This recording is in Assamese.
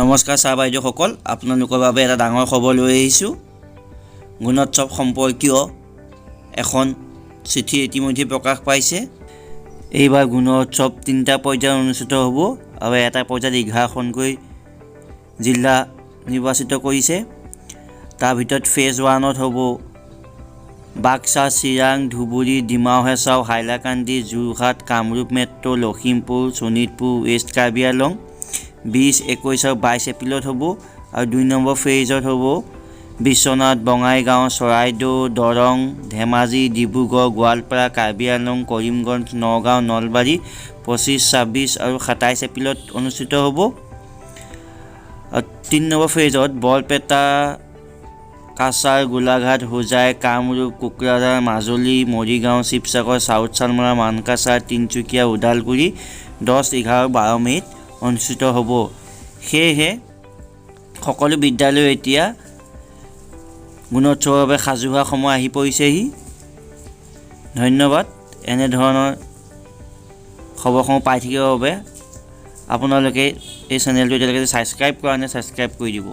নমস্কাৰ ছাৰ বাইদেউসকল, আপোনালোকৰ বাবে এটা ডাঙৰ খবৰ লৈ আহিছোঁ। গুণোৎসৱ সম্পৰ্কীয় এখন চিঠি ইতিমধ্যে প্ৰকাশ পাইছে। এইবাৰ গুণোৎসৱ 3টা পৰ্যায়ত অনুষ্ঠিত হ'ব আৰু এটা পৰ্যায়ত 11খনকৈ জিলা নিৰ্বাচিত কৰিছে। তাৰ ভিতৰত ফেজ 1ত হ'ব বাক্সা, চিৰাং, ধুবুৰী, ডিমা হাছাও, হাইলাকান্দি, যোৰহাট, কামৰূপ মেট্ৰ', লখিমপুৰ, শোণিতপুৰ, ৱেষ্ট কাৰ্বি আংলং। 20, 21 আৰু 22 এপ্ৰিলত হ'ব। আৰু 2 নম্বৰ ফেজত হ'ব বিশ্বনাথ, বঙাইগাঁও, চৰাইদেউ, দৰং, ধেমাজি, ডিব্ৰুগড়, গোৱালপাৰা, কাৰ্বি আংলং, কৰিমগঞ্জ, নগাঁও, নলবাৰী। 25, 26 আৰু 27 এপ্ৰিলত অনুষ্ঠিত হ'ব। আৰু 3 নম্বৰ ফেজত বৰপেটা, কাছাৰ, গোলাঘাট, হোজাই, কামৰূপ, কোকৰাঝাৰ, মাজুলী, মৰিগাঁও, শিৱসাগৰ, চাউথ চালমাৰা, মানকাছাৰ, তিনিচুকীয়া, ওদালগুৰি 10, 11, 12 মে'ত অনুষ্ঠিত হ'ব। সেয়েহে সকলো বিদ্যালয় এতিয়া গুণোৎসৱৰ বাবে সাজু হোৱাৰ সময় আহি পৰিছেহি। ধন্যবাদ। এনেধৰণৰ খবৰসমূহ পাই থাকিবৰ বাবে আপোনালোকে এই চেনেলটো এতিয়ালৈকে ছাবস্ক্ৰাইব কৰা নাই, ছাবস্ক্ৰাইব কৰি দিব।